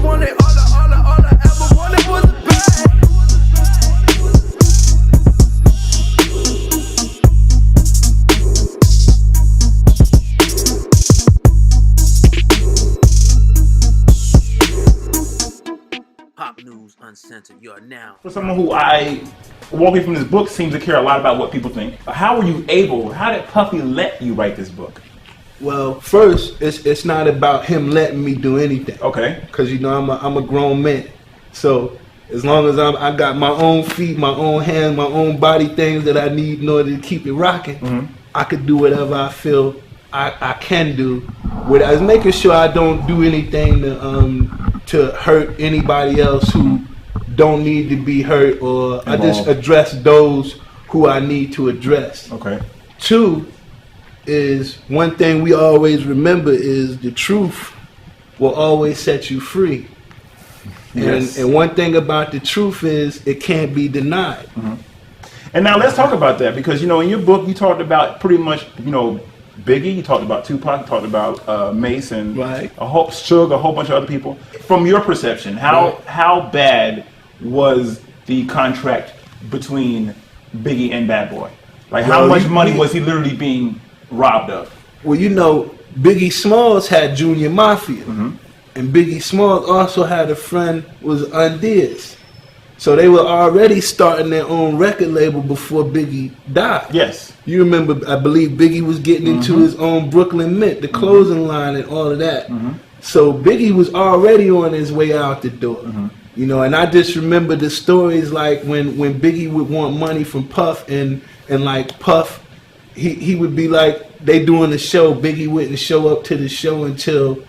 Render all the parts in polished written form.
wanted, all I ever wanted was a bag. Pop News Uncensored, you are now. For someone who I walking from this book seems to care a lot about what people think. How were you able, how did Puffy let you write this book? Well, first, it's not about him letting me do anything. Okay. Because, you know, I'm a grown man. So, as long as I got my own feet, my own hands, my own body things that I need in order to keep it rocking, I could do whatever I feel I can do. Without making sure I don't do anything to hurt anybody else who don't need to be hurt, or I just address those who I need to address. Okay. Two is, one thing we always remember is the truth will always set you free. Yes. And one thing about the truth is it can't be denied. And now let's talk about that, because, you know, in your book you talked about pretty much, you know, Biggie, you talked about Tupac, you talked about Mace, and Suge, a whole bunch of other people. From your perception, how bad was the contract between Biggie and Badboy? Like, how much money was he literally being robbed of? Well, you know, Biggie Smalls had Junior Mafia, and Biggie Smalls also had a friend was Undiz. So they were already starting their own record label before Biggie died. Yes. You remember, I believe Biggie was getting into his own Brooklyn Mint, the clothing line and all of that. So Biggie was already on his way out the door. You know, and I just remember the stories like when Biggie would want money from Puff, and like Puff, he would be like, they doing the show, Biggie wouldn't show up to the show until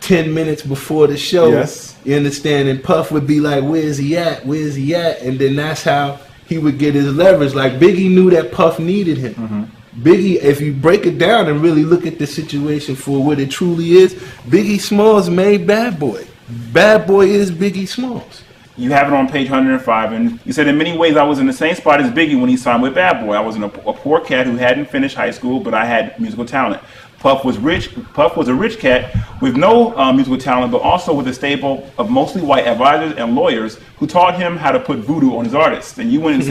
10 minutes before the show. Yes. You understand? And Puff would be like, where's he at? Where's he at? And then that's how he would get his leverage. Like, Biggie knew that Puff needed him. Biggie, if you break it down and really look at the situation for what it truly is, Biggie Smalls made Badboy. Badboy is Biggie Smalls. You have it on page 105, and you said, in many ways I was in the same spot as Biggie when he signed with Badboy. I was a poor cat who hadn't finished high school, but I had musical talent. Puff was rich. Puff was a rich cat with no musical talent, but also with a stable of mostly white advisors and lawyers who taught him how to put voodoo on his artists. And you went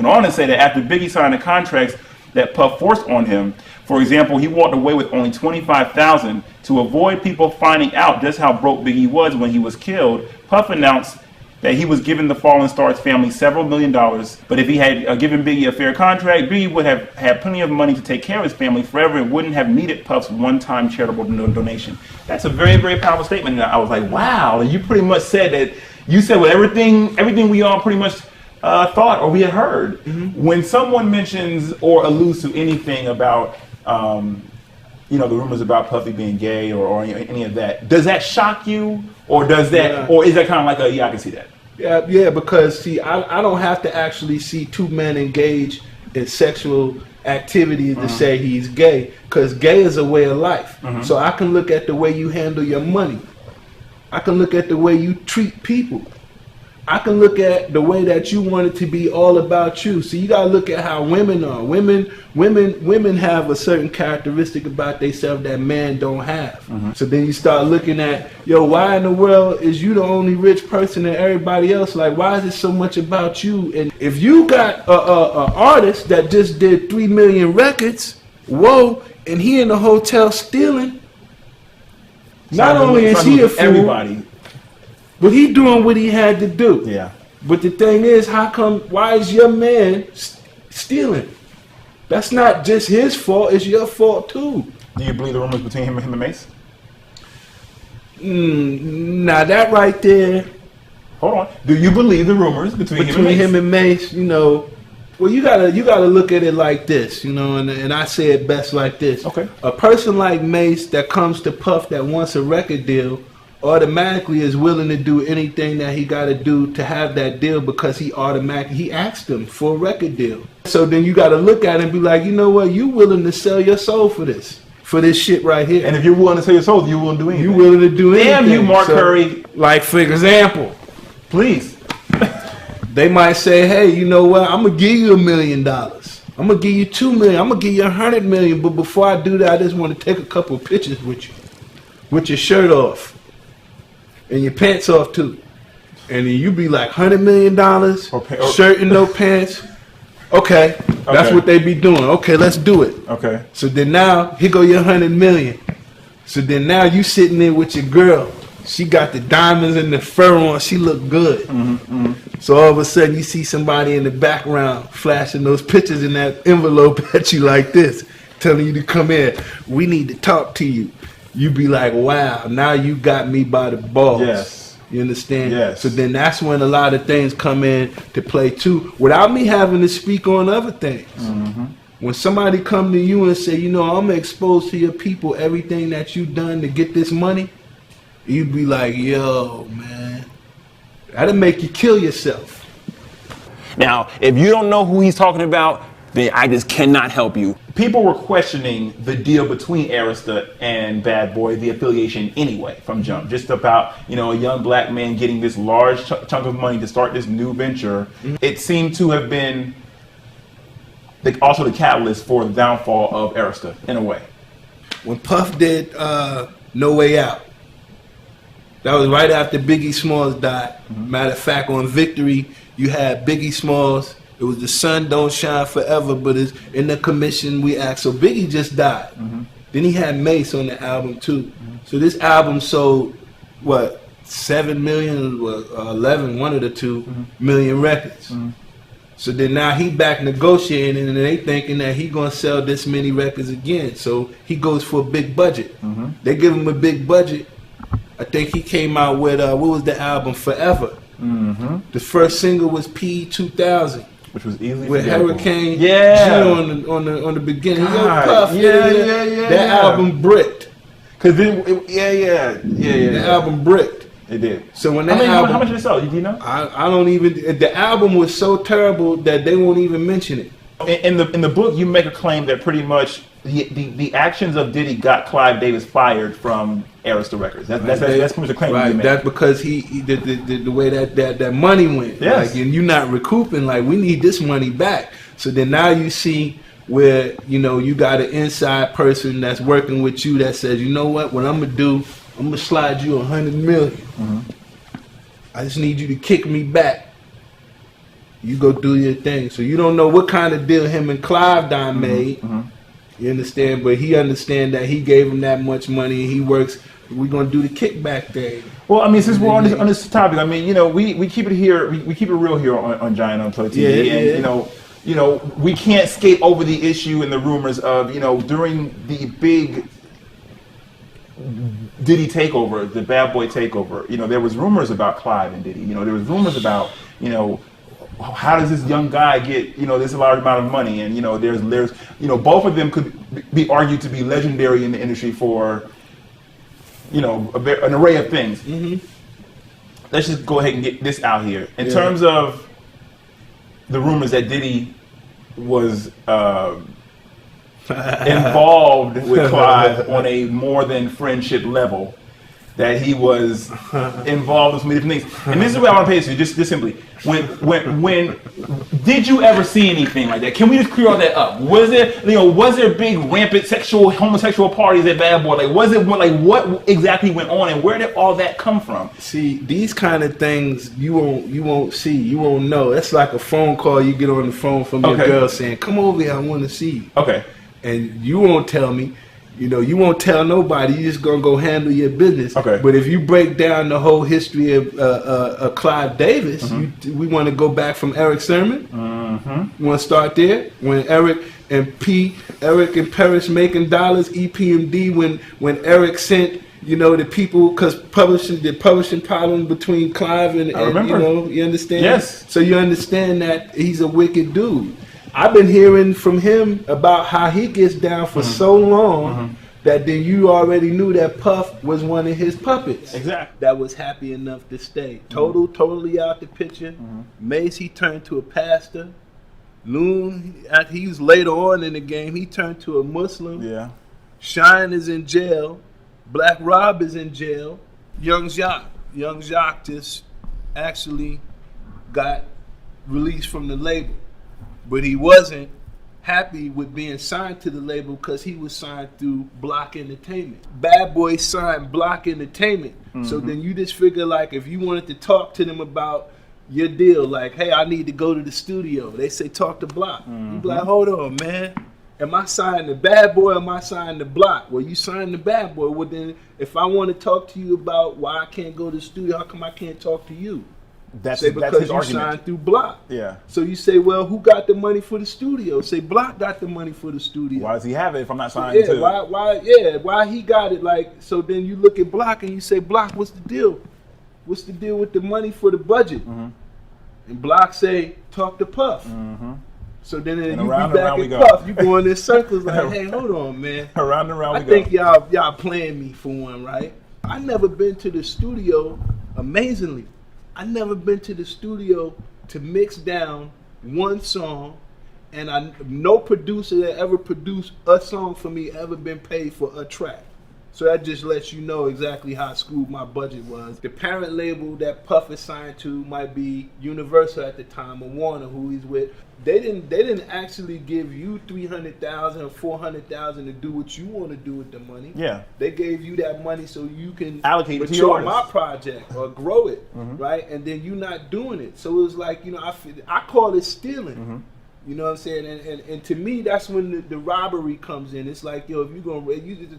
on to say that after Biggie signed the contracts that Puff forced on him, for example, he walked away with only $25,000 to avoid people finding out just how broke Biggie was when he was killed. Puff announced that he was giving the Fallen Stars family several $1 million, but if he had given Biggie a fair contract, Biggie would have had plenty of money to take care of his family forever and wouldn't have needed Puff's one-time charitable donation. That's a very, very powerful statement. And I was like, wow, you pretty much said that, you said what everything we all pretty much thought or we had heard. When someone mentions or alludes to anything about, you know, the rumors about Puffy being gay or any of that, does that shock you, or does that, or is that kind of like a, yeah, I can see that? Yeah, because see, I don't have to actually see two men engage in sexual activity to say he's gay, because gay is a way of life. So I can look at the way you handle your money. I can look at the way you treat people. I can look at the way that you want it to be all about you. So you gotta look at how women are. Women have a certain characteristic about themselves that men don't have. So then you start looking at, yo, why in the world is you the only rich person and everybody else? Like, why is it so much about you? And if you got a artist that just did 3 million records, whoa, and he in the hotel stealing, not only is he a fool, everybody, but he doing what he had to do. Yeah. But the thing is, why is your man stealing? That's not just his fault, it's your fault too. Do you believe the rumors between him and Mace? Now that right there. Hold on. Do you believe the rumors between him and Mace? You know, well, you gotta look at it like this, you know, and I say it best like this. Okay. A person like Mace that comes to Puff that wants a record deal automatically is willing to do anything that he got to do to have that deal, because he asked him for a record deal. So then you got to look at it and be like, you know what, you willing to sell your soul for this shit right here. And if you're willing to sell your soul, you willing to do anything. You willing to do anything. Damn you, Mark Curry. Like, for example, please. They might say, hey, you know what, I'm going to give you $1 million. I'm going to give you $2 million. I'm going to give you $100 million. But before I do that, I just want to take a couple of pictures with you, with your shirt off. and your pants off too. And then you be like $100 million, Or shirt and no pants. Okay, that's what they be doing. Okay, let's do it. Okay. So then now, here go your $100 million. So then now you sitting there with your girl. She got the diamonds and the fur on. She look good. So all of a sudden you see somebody in the background flashing those pictures in that envelope at you like this, telling you to come in. We need to talk to you. You be like, wow, now you got me by the balls. Yes. You understand? Yes. So then that's when a lot of things come in to play too, without me having to speak on other things. When somebody come to you and say, you know, I'm exposed to your people, everything that you done to get this money, you be like, yo, man, that'll make you kill yourself. Now, if you don't know who he's talking about, then I just cannot help you. People were questioning the deal between Arista and Badboy, the affiliation anyway, from jump. Just about, you know, a young black man getting this large chunk of money to start this new venture. It seemed to have been also the catalyst for the downfall of Arista, in a way. When Puff did No Way Out, that was right after Biggie Smalls died. Matter of fact, on Victory, you had Biggie Smalls. It was The Sun Don't Shine Forever, but it's in the commission we asked. So Biggie just died. Then he had Mace on the album too. So this album sold, what, 7 million or 11, one of the 2 million records. So then now he back negotiating, and they thinking that he gonna sell this many records again. So he goes for a big budget. They give him a big budget. I think he came out with what was the album, Forever. The first single was P.2000, which was easily with forgettable. Hurricane G on the beginning. Yo, Puff, that album bricked. Cause then, the album bricked. It did. So when that how much did it sell? Do you know? I don't even. The album was so terrible that they won't even mention it. In the book, you make a claim that pretty much the actions of Diddy got Clive Davis fired from Arista Records. That's pretty much a claim you make. That's because the way that money went. Yes. Like, and you're not recouping. Like, we need this money back. So then now you see where, you know, you got an inside person that's working with you that says, you know what I'm gonna do, I'm gonna slide you $100 million. I just need you to kick me back. You go do your thing. So you don't know what kind of deal him and Clive Don made. You understand? But he understand that he gave him that much money and he works. We're gonna do the kickback thing. Well, I mean, since we're on this topic, I mean, you know, we keep it here, we keep it real here on Giant Unplugged TV, and you know, we can't skate over the issue and the rumors of, you know, during the big Diddy takeover, the Badboy takeover, you know, there was rumors about Clive and Diddy. You know, there was rumors about, you know, how does this young guy get, you know, this large amount of money? And, you know, there's, you know, both of them could be argued to be legendary in the industry for, you know, an array of things. Let's just go ahead and get this out here. In terms of the rumors that Diddy was involved with Clive on a more than friendship level, that he was involved in so many different things. And this is what I want to pay attention to, just simply. When did you ever see anything like that? Can we just clear all that up? Was there big rampant homosexual parties at Badboy? Like, what exactly went on, and where did all that come from? See, these kind of things you won't see, you won't know. That's like a phone call you get on the phone from your girl saying, "Come over here, I want to see you." Okay. And you won't tell me. You know, you won't tell nobody. You're just gonna go handle your business. Okay. But if you break down the whole history of Clive Davis, we want to go back from Eric Sermon. You want to start there when Eric and Paris making dollars, EPMD. When Eric sent, you know, the people, because the publishing problem between Clive and I remember. you know, you understand? Yes. So you understand that he's a wicked dude. I've been hearing from him about how he gets down for so long that then you already knew that Puff was one of his puppets. Exactly. That was happy enough to stay. Totally out the picture. Mace, he turned to a pastor. Loon, he was later on in the game, he turned to a Muslim. Yeah. Shine is in jail. Black Rob is in jail. Young Jacques just actually got released from the label. But he wasn't happy with being signed to the label because he was signed through Block Entertainment. Badboy signed Block Entertainment. So then you just figure, like, if you wanted to talk to them about your deal, like, hey, I need to go to the studio. They say, talk to Block. You be like, hold on, man. Am I signed to Badboy or am I signed to Block? Well, you signed to Badboy. Well, then if I want to talk to you about why I can't go to the studio, how come I can't talk to you? That's Say, that's because his you argument. signed through Block. Yeah. So you say, well, who got the money for the studio? Say, Block got the money for the studio. Why does he have it if I'm not signed Yeah, to? why he got it? Like, so then you look at Block and you say, Block, what's the deal? What's the deal with the money for the budget? And Block say, talk to Puff. So then you be around back we at go. Puff. You go in this circles like, hey, hold on, man. Around and around I we think go. y'all playing me for one, right? I never been to the studio, amazingly. I never been to the studio to mix down one song, and no producer that ever produced a song for me ever been paid for a track. So that just lets you know exactly how screwed my budget was. The parent label that Puff is signed to might be Universal at the time, or Warner, who he's with. They didn't actually give you $300,000 or $400,000 to do what you want to do with the money. Yeah. They gave you that money so you can Allocate it to your mature artists. my project or grow it, right? And then you not doing it. So it was like, I call it stealing. You know what I'm saying? And to me, that's when the robbery comes in. It's like, yo, if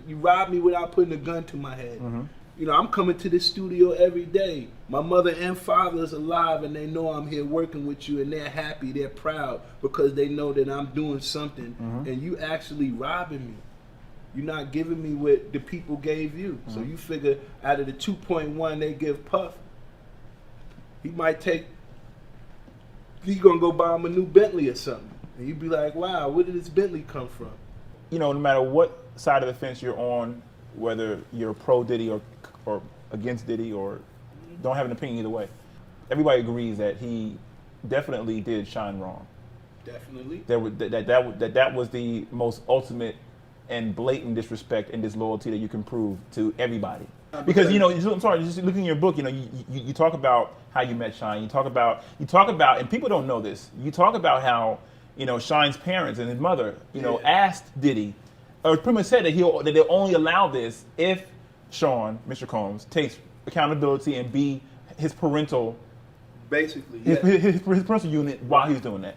you rob me without putting a gun to my head. I'm coming to this studio every day. My mother and father is alive, and they know I'm here working with you, and they're happy, they're proud, because they know that I'm doing something, and you actually robbing me. You're not giving me what the people gave you. So you figure out of the 2.1 they give Puff, he's gonna go buy him a new Bentley or something. And you'd be like, wow, where did this Bentley come from? No matter what side of the fence you're on, whether you're pro Diddy or against Diddy or don't have an opinion either way, everybody agrees that he definitely did Shine wrong. Definitely. That was the most ultimate and blatant disrespect and disloyalty that you can prove to everybody. Because I'm sorry, just looking in your book, you talk about how you met Shine. You talk about, and people don't know this. You talk about how Shine's parents and his mother, asked Diddy, or pretty much said that they'll only allow this if Sean, Mr. Combs, takes accountability and be his parental, basically, his parental unit while he's doing that.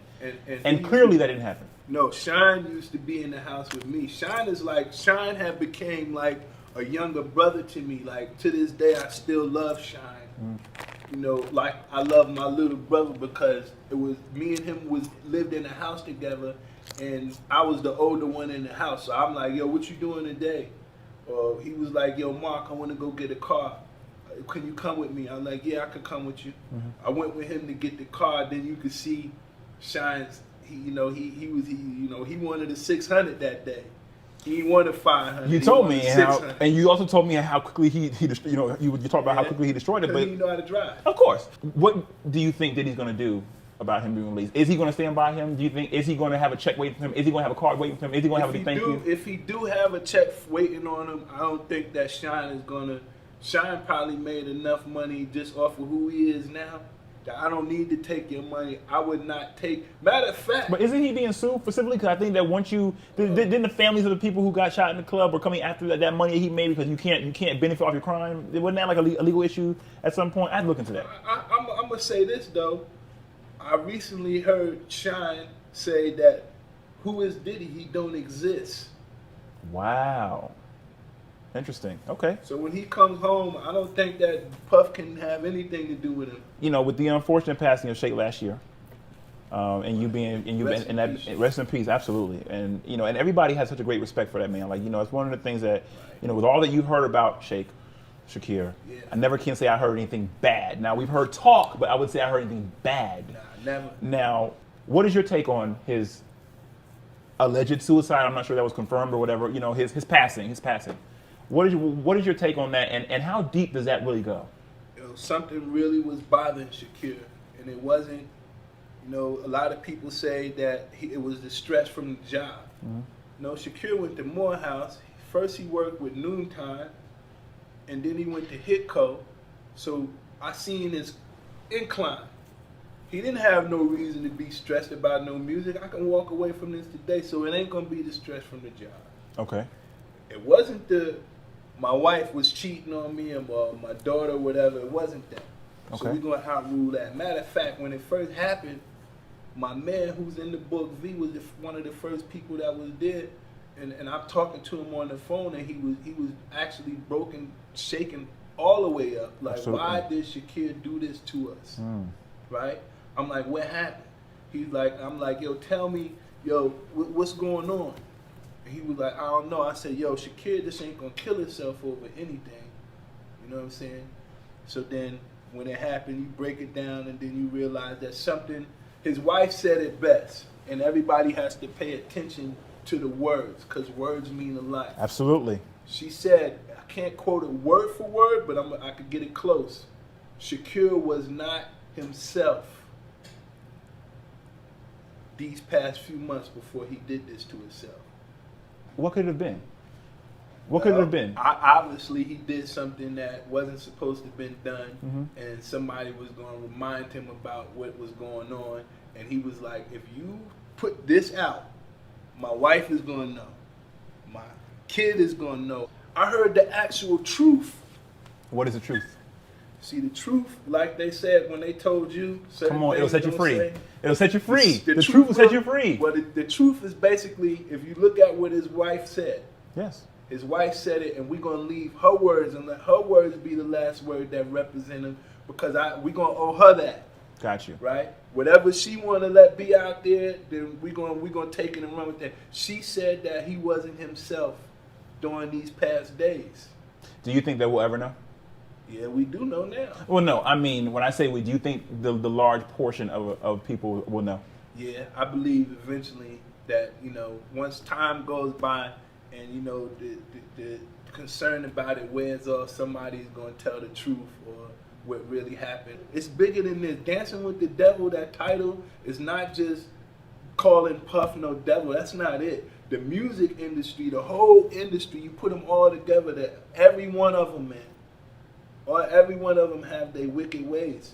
And clearly that didn't happen. No, Shine used to be in the house with me. Shine had became like a younger brother to me. Like, to this day, I still love Shine. Like I love my little brother, because it was me and him lived in a house together, and I was the older one in the house. So I'm like, yo, what you doing today? He was like, yo, Mark, I want to go get a car. Can you come with me? I'm like, yeah, I could come with you. I went with him to get the car. Then you could see Shine's. He wanted a 600 that day. He wanted 500. You told me, and you also told me how quickly you talked about how quickly he destroyed it. But he know how to drive. Of course. What do you think that he's going to do about him being released? Is he going to stand by him? Do you think, is he going to have a check waiting for him? Is he going to have a card waiting for him? Is he going to have a thank you? If he do have a check waiting on him, I don't think that Shine is going to. Shine probably made enough money just off of who he is now that I don't need to take your money. I would not take. Matter of fact. But isn't he being sued specifically? Because I think that once didn't the families of the people who got shot in the club were coming after that money he made because you can't benefit off your crime? Wasn't that like a legal issue at some point? I'd look into that. I'm gonna say this though. I recently heard Shine say that who is Diddy? He don't exist. Wow. Interesting. Okay. So when he comes home, I don't think that Puff can have anything to do with him. With the unfortunate passing of Shake last year, rest in peace, absolutely. And and everybody has such a great respect for that man. Like, it's one of the things that, with all that you've heard about Shakir, I never can say I heard anything bad. Now, we've heard talk, but I would say I heard anything bad. Nah, never. Now, what is your take on his alleged suicide? I'm not sure that was confirmed or whatever. His passing. What is your take on that, and how deep does that really go? Something really was bothering Shakir, and it wasn't. A lot of people say that it was the stress from the job. Shakir went to Morehouse. First he worked with Noontime, and then he went to Hitco. So I seen his incline. He didn't have no reason to be stressed about no music. I can walk away from this today, so it ain't gonna be the stress from the job. Okay. It wasn't my wife was cheating on me or my daughter or whatever. It wasn't that. So Okay. we're gonna outrule that. Matter of fact, when it first happened, my man who's in the book, V, was one of the first people that was there, and I'm talking to him on the phone, and he was actually broken, shaking all the way up. Like, Absolutely. why did Shakir do this to us? Right? I'm like, what happened? I'm like, yo, tell me, yo, what's going on? And he was like, I don't know. I said, yo, Shakir just ain't gonna kill herself over anything. You know what I'm saying? So then when it happened, you break it down, and then you realize that something, his wife said it best, and everybody has to pay attention to the words, because words mean a lot. Absolutely. She said, I can't quote it word for word, but I could get it close. Shakir was not himself these past few months before he did this to himself. What could it have been? What could it have been? Obviously, he did something that wasn't supposed to have been done, and somebody was going to remind him about what was going on, and he was like, if you put this out, my wife is going to know. My kid is going to know. I heard the actual truth. What is the truth? See, the truth, like they said when they told you, Come on, it'll set you free. Say, It'll set you free. The truth will set you free. Well, the truth is basically, if you look at what his wife said, Yes. his wife said it, and we're going to leave her words and let her words be the last word that represent him, because we're going to owe her that. Got you. Right? Whatever she want to let be out there, then we're going to take it and run with that. She said that he wasn't himself during these past days. Do you think that we'll ever know? Yeah, we do know now. Well, no. I mean, when I say we, do you think the large portion of people will know? Yeah, I believe eventually that, once time goes by and, the concern about it wears off, somebody's going to tell the truth or what really happened. It's bigger than this. Dancing with the Devil, that title, is not just calling Puff no devil. That's not it. The music industry, the whole industry, you put them all together, that every one of them, man, or every one of them have their wicked ways.